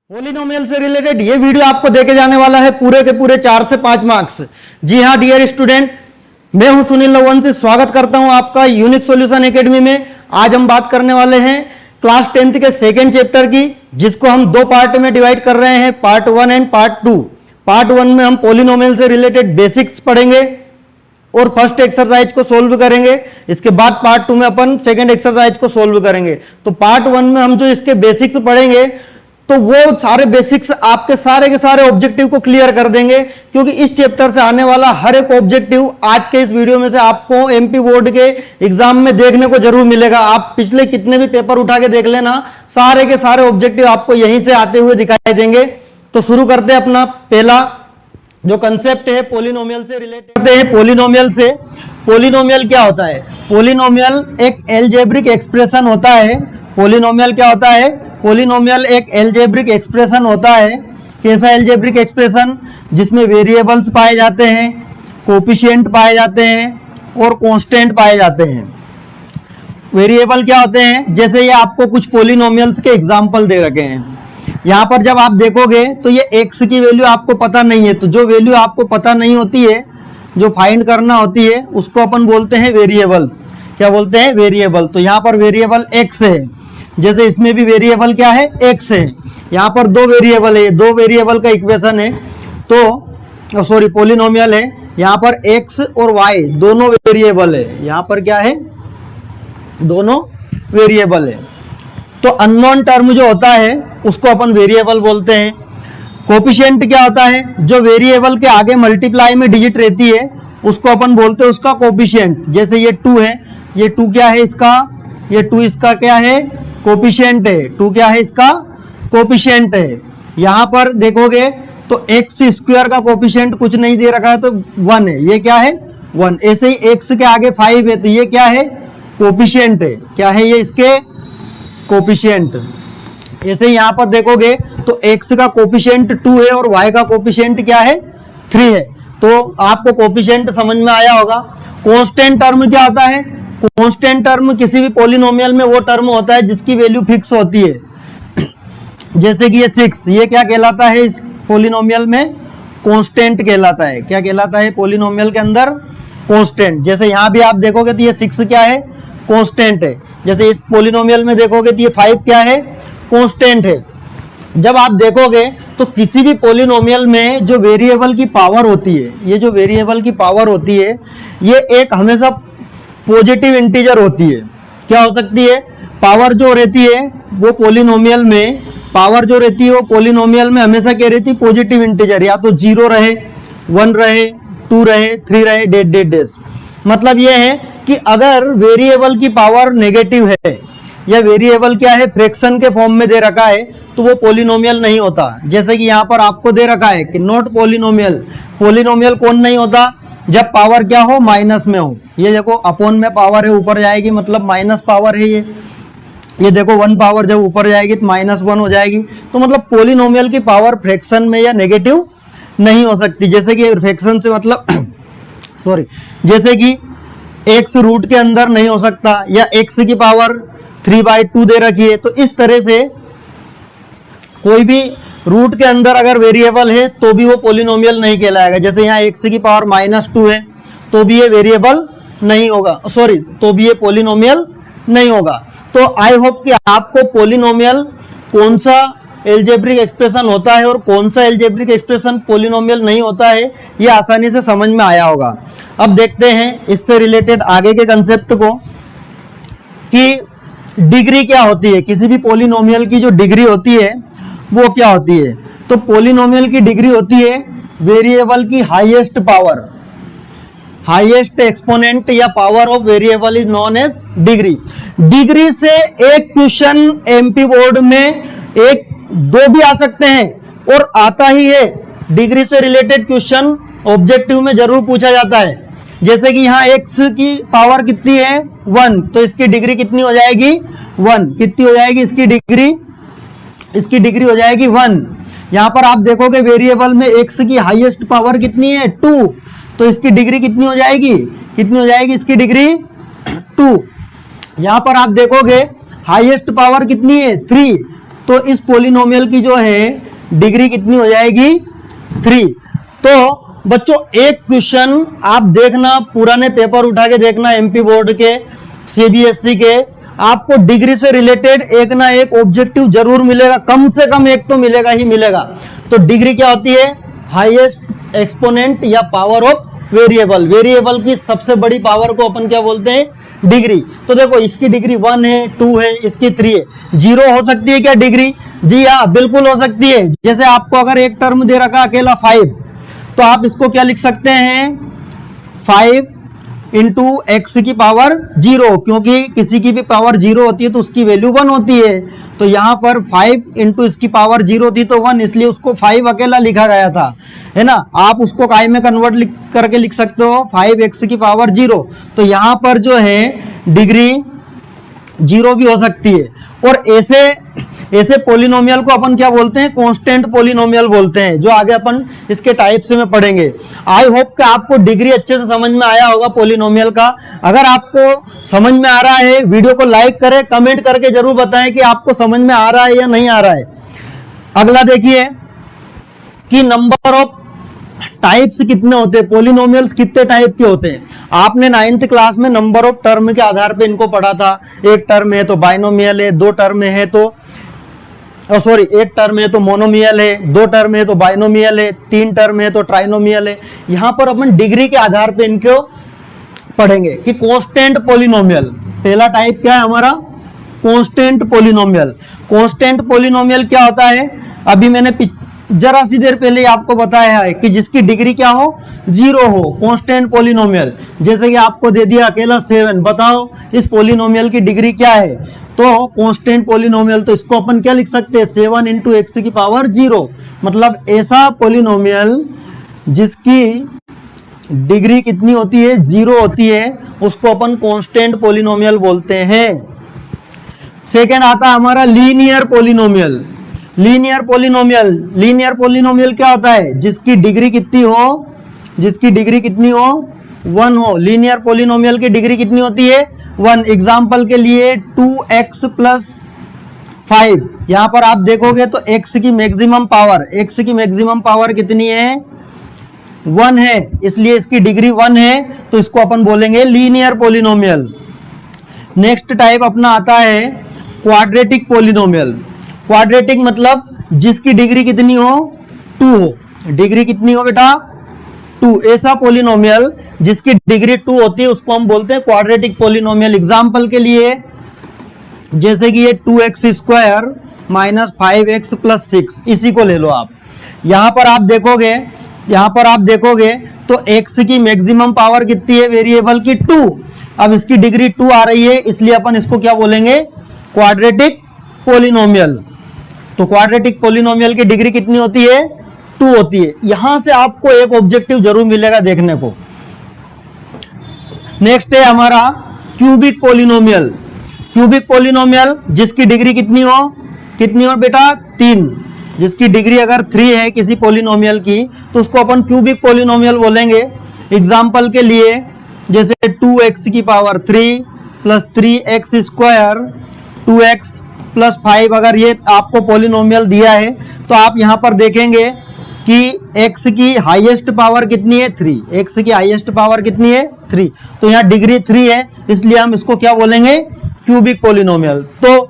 Polynomial से related ये video आपको देके जाने वाला है पूरे के पूरे 4 से 5 मार्क्स। जी हाँ डियर स्टूडेंट, मैं हूं सुनील रघुवंशी, स्वागत करता हूं आपका यूनिक सॉल्यूशन एकेडमी में। आज हम बात करने वाले हैं क्लास 10th के सेकेंड चैप्टर की, जिसको हम दो पार्ट में डिवाइड कर रहे हैं, पार्ट 1 एंड पार्ट 2। पार्ट 1 में हम पॉलिनोमियल से रिलेटेड बेसिक्स पढ़ेंगे और फर्स्ट एक्सरसाइज को सोल्व करेंगे। इसके बाद पार्ट 2 में अपन सेकेंड एक्सरसाइज को सोल्व करेंगे। तो पार्ट 1 में हम जो इसके बेसिक्स पढ़ेंगे तो वो सारे बेसिक्स आपके सारे के सारे ऑब्जेक्टिव को क्लियर कर देंगे, क्योंकि इस चैप्टर से आने वाला हर एक ऑब्जेक्टिव आज के इस वीडियो में से आपको एमपी बोर्ड के एग्जाम में देखने को जरूर मिलेगा। आप पिछले कितने भी पेपर उठा के देख लेना, सारे के सारे ऑब्जेक्टिव आपको यहीं से आते हुए दिखाई देंगे। तो शुरू करते हैं अपना पहला जो कंसेप्ट है पॉलिनोमियल से रिलेटेड करते हैं। पॉलिनोमियल से, पॉलिनोमियल क्या होता है? पॉलिनोमियल एक अलजेब्रिक एक्सप्रेशन होता है। पॉलिनोमियल क्या होता है? पॉलिनोमियल एक अलजेब्रिक एक्सप्रेशन होता है। कैसा अलजेब्रिक एक्सप्रेशन? जिसमें वेरिएबल्स पाए जाते हैं, कोफिशिएंट पाए जाते हैं और कांस्टेंट पाए जाते हैं। वेरिएबल क्या होते हैं? जैसे ये आपको कुछ पॉलिनोमियल्स के एग्जांपल दे रखे हैं। यहाँ पर जब आप देखोगे तो ये x की वैल्यू आपको पता नहीं है, तो जो वैल्यू आपको पता नहीं होती है, जो फाइंड करना होती है, उसको अपन बोलते हैं वेरिएबल। क्या बोलते हैं? वेरिएबल। तो यहाँ पर वेरिएबल x है, जैसे इसमें भी वेरिएबल क्या है? x है। यहाँ पर दो वेरिएबल है, दो वेरिएबल का इक्वेशन है, तो सॉरी पॉलिनोमियल है। यहाँ पर x और y दोनों वेरिएबल है। यहाँ पर क्या है? दोनों वेरिएबल है। तो अननोन टर्म जो होता है उसको अपन वेरिएबल बोलते हैं। कोफिशिएंट क्या होता है? जो वेरिएबल के आगे मल्टीप्लाई में डिजिट रहती है उसको अपन बोलते हैं उसका कोफिशिएंट। जैसे ये 2 है, ये 2 क्या है इसका? ये 2 इसका क्या है? कोफिशिएंट है। 2 क्या है इसका? कोफिशिएंट है। यहाँ पर देखोगे तो एक्स स्क्वायर का कोफिशिएंट कुछ नहीं दे रखा है, तो 1 है। ये क्या है? 1। ऐसे ही एक्स के आगे 5 है, तो ये क्या है? कोफिशिएंट है। क्या है ये? इसके कोफिशिएंट। ऐसे यहाँ पर देखोगे तो x का कोफिशिएंट 2 है और y का कोफिशिएंट क्या है? 3 है। तो आपको कोफिशिएंट समझ में आया होगा। कांस्टेंट टर्म क्या होता है? कांस्टेंट टर्म किसी भी पॉलिनोमियल में वो टर्म होता है जिसकी वैल्यू फिक्स होती है। जैसे कि ये 6, ये क्या कहलाता है इस पॉलिनोमियल में? कांस्टेंट कहलाता है। क्या कहलाता है पॉलिनोमियल के अंदर? कांस्टेंट। जैसे यहाँ भी आप देखोगे तो ये 6 क्या है? कांस्टेंट है। जैसे इस पॉलिनोमियल में देखोगे तो ये 5 क्या है? कांस्टेंट है। जब आप देखोगे तो किसी भी पॉलिनोमियल में जो वेरिएबल की पावर होती है, ये जो वेरिएबल की पावर होती है, ये एक हमेशा पॉजिटिव इंटीजर होती है। क्या हो सकती है? पावर जो रहती है वो पॉलिनोमियल में, पावर जो रहती है वो पॉलिनोमियल में हमेशा क्या रहती है? Positive integer. या तो 0 रहे, 1 रहे, 2 रहे, 3 रहे, डेट डेट डेट। मतलब ये है कि अगर वेरिएबल की पावर नेगेटिव है या वेरिएबल क्या है? फ्रैक्शन के फॉर्म में दे रखा है, तो वो पॉलिनोमियल नहीं होता। जैसे कि यहाँ पर आपको दे रखा है कि नॉट पॉलिनोमियल। पॉलिनोमियल कौन नहीं होता? जब पावर क्या हो? माइनस में हो। ये देखो अपोन में पावर है, ऊपर जाएगी मतलब माइनस पावर है। ये देखो 1 पावर जब ऊपर जाएगी तो -1 हो जाएगी। तो मतलब पॉलिनोमियल की पावर फ्रैक्शन में या नेगेटिव नहीं हो सकती। जैसे कि फ्रैक्शन से मतलब सॉरी, जैसे कि एक्स रूट के अंदर नहीं हो सकता, या एक्स की पावर 3/2 दे रखी है। तो इस तरह से कोई भी रूट के अंदर अगर वेरिएबल है तो भी वो पॉलिनोमियल नहीं कहलाएगा। जैसे यहाँ x की पावर -2 है तो भी ये वेरिएबल नहीं होगा, सॉरी, तो भी ये पॉलिनोमियल नहीं होगा। तो आई होप कि आपको पॉलिनोमियल कौन सा अलजेब्रिक एक्सप्रेशन होता है और कौन सा अलजेब्रिक एक्सप्रेशन पॉलिनोमियल नहीं होता है, ये आसानी से समझ में आया होगा। अब देखते हैं इससे रिलेटेड आगे के कंसेप्ट को कि डिग्री क्या होती है। किसी भी पॉलिनोमियल की जो डिग्री होती है वो क्या होती है? तो पॉलिनोमियल की डिग्री होती है वेरिएबल की हाईएस्ट पावर। हाईएस्ट एक्सपोनेंट या power of variable is known as degree. Degree से एक क्वेश्चन एमपी बोर्ड में 1-2 भी आ सकते हैं और आता ही है। डिग्री से रिलेटेड क्वेश्चन ऑब्जेक्टिव में जरूर पूछा जाता है। जैसे कि यहाँ x की पावर कितनी है? 1, तो इसकी डिग्री कितनी हो जाएगी? 1। कितनी हो जाएगी इसकी डिग्री? इसकी डिग्री हो जाएगी 1। यहाँ पर आप देखोगे वेरिएबल में x की हाईएस्ट पावर कितनी है? 2, तो इसकी डिग्री कितनी हो जाएगी? कितनी हो जाएगी इसकी डिग्री? 2। यहाँ पर आप देखोगे हाईएस्ट पावर कितनी है? 3, तो इस पोलिनोमियल की जो है डिग्री कितनी हो जाएगी 3। तो बच्चों एक क्वेश्चन आप देखना, पुराने पेपर उठा के देखना, एमपी बोर्ड के, सीबीएसई के, आपको डिग्री से रिलेटेड एक ना एक ऑब्जेक्टिव जरूर मिलेगा, कम से कम एक तो मिलेगा ही मिलेगा। तो डिग्री क्या होती है? हाईएस्ट एक्सपोनेंट या पावर ऑफ वेरिएबल। वेरिएबल की सबसे बड़ी पावर को अपन क्या बोलते हैं? डिग्री। तो देखो इसकी डिग्री 1 है, 2 है, इसकी 3 है। 0 हो सकती है क्या डिग्री? जी हाँ, बिल्कुल हो सकती है। जैसे आपको अगर एक टर्म दे रखा अकेला 5, तो आप इसको क्या लिख सकते हैं? 5 इंटू एक्स की पावर 0, क्योंकि किसी की भी पावर 0 होती है तो उसकी वैल्यू 1 होती है। तो यहां पर 5 इंटू इसकी पावर 0 थी तो 1, इसलिए उसको 5 अकेला लिखा गया था, है ना। आप उसको काय में कन्वर्ट करके लिख सकते हो 5x की पावर 0। तो यहां पर जो है डिग्री 0 भी हो सकती है। और ऐसे पोलिनोमियल को अपन क्या बोलते हैं? कांस्टेंट पोलिनोमियल बोलते हैं, जो आगे अपन इसके टाइप्स में पढ़ेंगे। आई होप कि आपको डिग्री अच्छे से समझ में आया होगा पोलिनोमियल का। अगर आपको समझ में आ रहा है, वीडियो को लाइक करें, कमेंट करके जरूर बताएं कि आपको समझ में आ रहा है या नहीं आ रहा है। अगला देखिए कि नंबर ऑफ टाइप्स कितने होते हैं, पोलिनोमियल्स कितने टाइप के होते हैं। आपने 9th क्लास में नंबर ऑफ टर्म के आधार पे इनको पढ़ा था। एक टर्म है तो बाइनोमियल है, 2 टर्म है तो एक टर्म है तो मोनोमियल है, 2 टर्म है तो बाइनोमियल है, 3 टर्म है तो ट्राइनोमियल है। यहां पर अपन डिग्री के आधार पे इनको पढ़ेंगे कि कांस्टेंट पोलिनोमियल। पहला टाइप क्या है हमारा? Constant polynomial. कांस्टेंट पोलिनोमियल क्या होता है? अभी मैंने जरा सी देर पहले आपको बताया है कि जिसकी डिग्री क्या हो? 0 हो, कांस्टेंट पोलिनोमियल। जैसे कि आपको दे दिया अकेला 7, बताओ इस पोलिनोमियल की डिग्री क्या है? तो कांस्टेंट पोलिनोमियल, तो इसको अपन क्या लिख सकते हैं? 7 इंटू एक्स की पावर 0। मतलब ऐसा पोलिनोमियल जिसकी डिग्री कितनी होती है? 0 होती है, उसको अपन कांस्टेंट पोलिनोमियल बोलते हैं। सेकेंड आता है हमारा लीनियर पोलिनोमियल। लीनियर पोलिनोमियल क्या होता है? जिसकी डिग्री कितनी हो? 1 हो। लीनियर पोलिनोमियल की डिग्री कितनी होती है? 1। एग्जाम्पल के लिए 2x प्लस 5, यहां पर आप देखोगे तो x की मैक्सिमम पावर कितनी है? 1 है, इसलिए इसकी डिग्री 1 है, तो इसको अपन बोलेंगे लीनियर पोलिनोमियल। नेक्स्ट टाइप अपना आता है क्वाड्रेटिक पोलिनोमियल। क्वाड्रेटिक मतलब जिसकी डिग्री कितनी हो? 2 हो। डिग्री कितनी हो बेटा? 2। ऐसा पोलिनोमियल जिसकी डिग्री 2 होती है उसको हम बोलते हैं क्वाड्रेटिक पोलिनोमियल। एग्जाम्पल के लिए जैसे कि ये 2x square minus 5x plus 6, इसी को ले लो आप। यहां पर आप देखोगे तो x की मैक्सिमम पावर कितनी है वेरिएबल की? 2। अब इसकी डिग्री 2 आ रही है, इसलिए अपन इसको क्या बोलेंगे? Quadratic polynomial. तो क्वाड्रेटिक पोलिनोमियल की डिग्री कितनी होती है? 2 होती है। यहां से आपको एक ऑब्जेक्टिव जरूर मिलेगा देखने को। नेक्स्ट है हमारा क्यूबिक पोलिनोमियल। क्यूबिक पोलिनोमियल जिसकी डिग्री कितनी हो बेटा? 3। जिसकी डिग्री अगर 3 है किसी पोलिनोमियल की, तो उसको अपन क्यूबिक पोलिनोमियल बोलेंगे। एग्जाम्पल के लिए जैसे 2x की power 3 plus 3x square 2x plus 5, अगर ये आपको पोलिनोमियल दिया है तो आप यहां पर देखेंगे कि x की हाईएस्ट पावर कितनी है? 3। x की हाईएस्ट पावर कितनी है? 3। तो यहाँ डिग्री 3 है, इसलिए हम इसको क्या बोलेंगे? Cubic polynomial. तो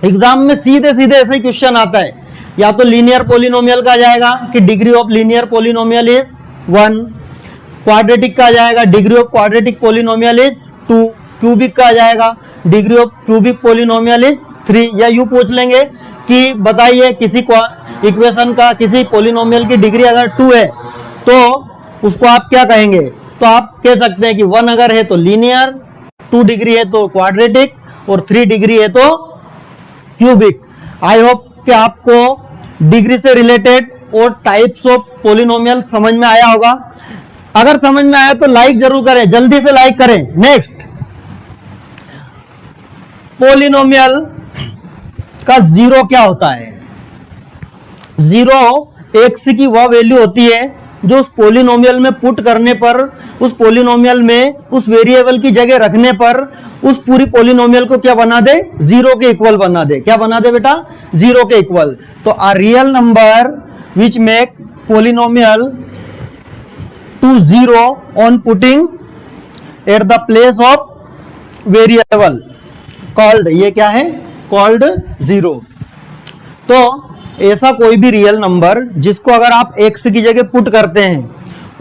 एग्जाम में सीधे ऐसा ही क्वेश्चन आता है, या तो लीनियर पोलिनोमियल का आ जाएगा कि degree of linear polynomial is 1, quadratic का आ जाएगा degree of quadratic polynomial is 2, cubic का आ जाएगा degree of cubic polynomial is 3। या यूं पूछ लेंगे कि बताइए किसी इक्वेशन का, किसी पोलिनोमियल की डिग्री अगर 2 है तो उसको आप क्या कहेंगे? तो आप कह सकते हैं कि 1 अगर है तो लीनियर, 2 डिग्री है तो क्वाड्रेटिक, और 3 डिग्री है तो क्यूबिक। आई होप कि आपको डिग्री से रिलेटेड और टाइप्स ऑफ पोलिनोमियल समझ में आया होगा। अगर समझ में आया तो लाइक जरूर करें, जल्दी से लाइक करें। नेक्स्ट, पोलिनोमियल का 0 क्या होता है? 0 एक्स की वह वैल्यू होती है जो उस पोलिनोमियल में पुट करने पर, उस पोलिनोमियल में उस वेरिएबल की जगह रखने पर उस पूरी पोलिनोमियल को क्या बना दे, जीरो के इक्वल बना दे। क्या बना दे बेटा, जीरो के इक्वल। तो a real number which make polynomial to zero on putting at the place of variable called, ये क्या है, कॉल्ड जीरो। तो ऐसा कोई भी रियल नंबर जिसको अगर आप x की जगह पुट करते हैं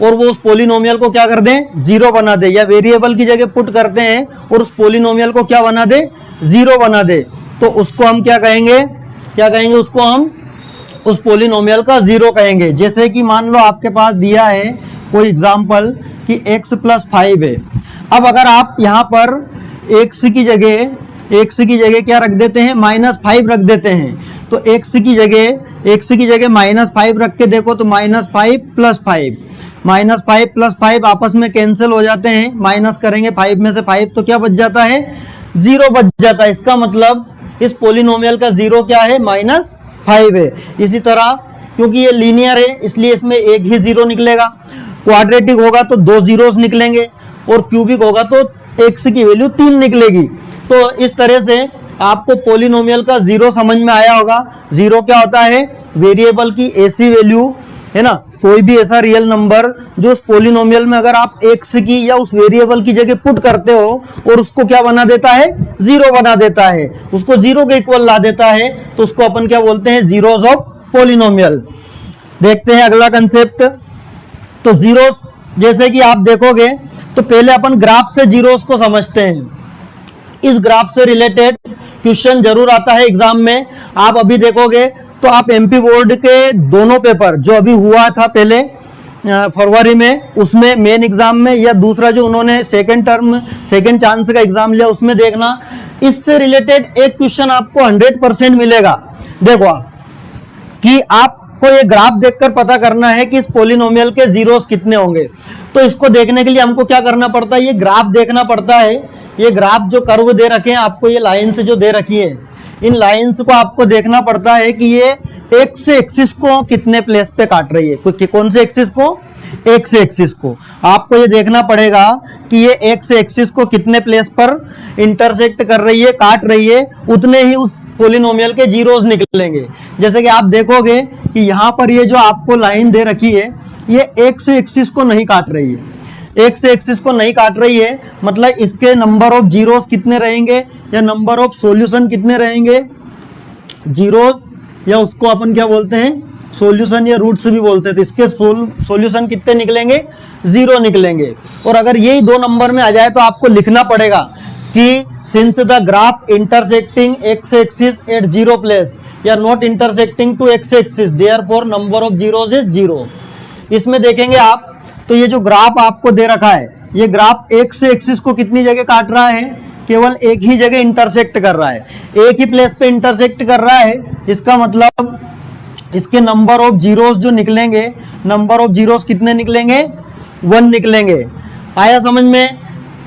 और वो उस पोलिनोमियल को क्या कर दें, जीरो बना दे, या वेरिएबल की जगह पुट करते हैं और उस पोलिनोमियल को क्या बना दे, जीरो बना दे, तो उसको हम क्या कहेंगे, क्या कहेंगे, उसको हम उस पोलिनोमियल का जीरो कहेंगे। जैसे कि मान लो आपके पास दिया है कोई एग्जांपल कि x प्लस 5 है। अब अगर आप यहाँ पर x की जगह क्या रख देते हैं, -5 रख देते हैं, तो x की जगह -5 रख के देखो तो -5 प्लस 5, -5 प्लस 5 आपस में कैंसिल हो जाते हैं, माइनस करेंगे 5 में से 5 तो क्या बच जाता है, जीरो बच जाता है। इसका मतलब इस पोलिनोमियल का जीरो क्या है, -5 है। इसी तरह क्योंकि ये लीनियर है इसलिए इसमें एक ही जीरो निकलेगा, क्वाड्रेटिक होगा तो 2 जीरोस निकलेंगे और क्यूबिक होगा तो x की वैल्यू 3 निकलेगी। तो इस तरह से आपको पोलिनोमियल का जीरो समझ में आया होगा। जीरो क्या होता है, वेरिएबल की ऐसी वैल्यू है ना, कोई भी ऐसा रियल नंबर जो उस पोलिनोमियल में अगर आप x की या उस वेरिएबल की जगह पुट करते हो और उसको क्या बना देता है, जीरो बना देता है, उसको जीरो के इक्वल ला देता है, तो उसको अपन क्या बोलते हैं, जीरोस ऑफ पोलिनोमियल। देखते हैं अगला कंसेप्ट। तो जीरोस जैसे कि आप देखोगे तो पहले अपन ग्राफ से जीरोस को समझते हैं। इस ग्राफ से रिलेटेड क्वेश्चन जरूर आता है एग्जाम में। आप अभी देखोगे तो आप एमपी बोर्ड के दोनों पेपर जो अभी हुआ था पहले फरवरी में, उसमें मेन एग्जाम में, या दूसरा जो उन्होंने सेकेंड चांस का एग्जाम लिया उसमें देखना, इससे रिलेटेड एक क्वेश्चन आपको 100% मिलेगा। देखो कि आपको ये ग्राफ देखकर पता करना है कि इस पोलिनोमियल के जीरोस कितने होंगे। तो इसको देखने के लिए हमको क्या करना पड़ता है, ये ग्राफ देखना पड़ता है। ये ग्राफ जो कर्व दे रखे हैं आपको, ये लाइन से जो दे रखी है, इन लाइंस को आपको देखना पड़ता है कि ये एक्स एक्सिस को कितने प्लेस पे काट रही है। कौन से एक्सिस को, एक्स एक्सिस को। आपको ये देखना पड़ेगा कि ये एक्स एक्सिस को कितने प्लेस पर इंटरसेक्ट कर रही है, काट रही है, उतने ही उस पोलिनोमियल के जीरोस निकलेंगे। जैसे कि आप देखोगे कि यहाँ पर ये जो आपको लाइन दे रखी है ये एक्स एक्सिस को नहीं काट रही है, एक्स एक्सिस को नहीं काट रही है, मतलब इसके नंबर ऑफ जीरोस कितने रहेंगे या नंबर ऑफ सॉल्यूशन कितने रहेंगे, जीरोस, या उसको अपन क्या बोलते हैं, सॉल्यूशन या रूट्स भी बोलते हैं। तो इसके सॉल्यूशन कितने निकलेंगे, जीरो निकलेंगे। और अगर यही दो नंबर में आ जाए तो आपको लिखना पड़ेगा कि since the graph intersecting x axis at zero place या not intersecting to x axis therefore number of zeros is zero. इसमें देखेंगे आप तो ये जो ग्राफ आपको दे रखा है, ये ग्राफ एक्स एक्सिस को कितनी जगह काट रहा है, केवल एक ही जगह इंटरसेक्ट कर रहा है, एक ही प्लेस पे इंटरसेक्ट कर रहा है। इसका मतलब इसके नंबर ऑफ जीरोस जो निकलेंगे, नंबर ऑफ जीरोस कितने निकलेंगे, 1 निकलेंगे। आया समझ में,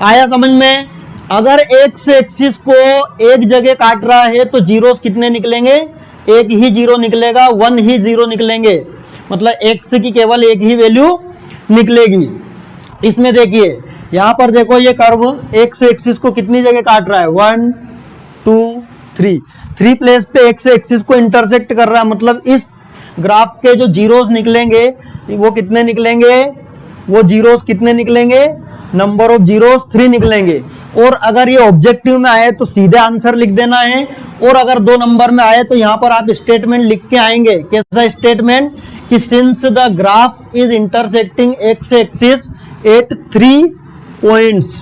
आया समझ में। अगर एक्स एक्सिस को एक जगह काट रहा है तो जीरोस कितने निकलेंगे, एक ही जीरो निकलेगा, 1 ही जीरो निकलेंगे, मतलब एक्स की केवल एक ही वैल्यू निकलेगी। इसमें देखिए यहां पर देखो ये कर्व एक्स एक्सिस को कितनी जगह काट रहा है, 1 2 3 प्लेस पे एक्स एक्सिस को इंटरसेक्ट कर रहा है। मतलब इस ग्राफ के जो जीरोस निकलेंगे वो कितने निकलेंगे, वो जीरोस कितने निकलेंगे, नंबर ऑफ जीरोस 3 निकलेंगे। और अगर ये ऑब्जेक्टिव में आए तो सीधे आंसर लिख देना है, और अगर 2 नंबर में आए तो यहां पर आप स्टेटमेंट लिख के आएंगे। कैसा स्टेटमेंट, कि since the graph is intersecting x axis eight 3 points,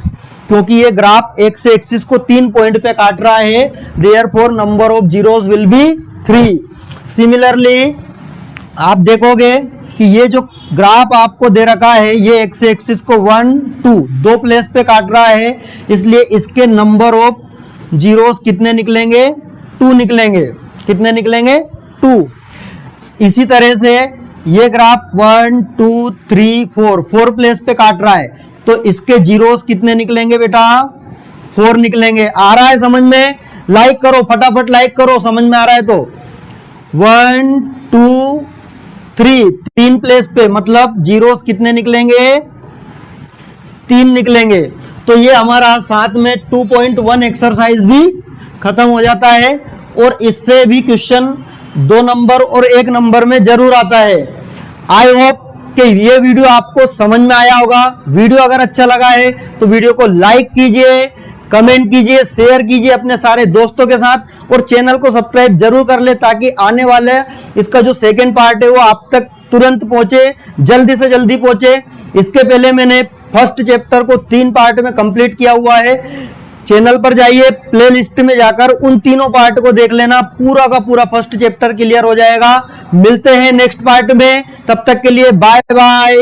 क्योंकि ये ग्राफ एक्स एक्सिस को 3 पॉइंट पे काट रहा है, therefore number of zeros will be 3। Similarly आप देखोगे कि ये जो ग्राफ आपको दे रखा है ये एक्स एक्सिस को 1 2 प्लेस पे काट रहा है, इसलिए इसके नंबर ऑफ जीरोस कितने निकलेंगे, 2 निकलेंगे। कितने निकलेंगे, 2। इसी तरह से ये ग्राफ 1 2 3 4 प्लेस पे काट रहा है, तो इसके जीरोस कितने निकलेंगे बेटा, 4 निकलेंगे। आ रहा है समझ में, लाइक करो फटाफट, लाइक करो समझ में आ रहा है तो। 1 2 3 प्लेस पे, मतलब जीरोस कितने निकलेंगे, 3 निकलेंगे। तो ये हमारा साथ में 2.1 एक्सरसाइज भी खत्म हो जाता है। और इससे भी क्वेश्चन 2 नंबर और 1 नंबर में जरूर आता है। आई होप कि ये वीडियो आपको समझ में आया होगा। वीडियो अगर अच्छा लगा है तो वीडियो को लाइक कीजिए, कमेंट कीजिए, शेयर कीजिए अपने सारे दोस्तों के साथ, और चैनल को सब्सक्राइब जरूर कर ले ताकि आने वाले इसका जो सेकंड पार्ट है वो आप तक तुरंत पहुंचे, जल्दी से जल्दी पहुंचे। इसके पहले मैंने फर्स्ट चैप्टर को 3 पार्ट में कंप्लीट किया हुआ है। चैनल पर जाइए, प्लेलिस्ट में जाकर उन तीनों पार्ट को देख लेना, पूरा का पूरा फर्स्ट चैप्टर क्लियर हो जाएगा। मिलते हैं नेक्स्ट पार्ट में, तब तक के लिए बाय बाय।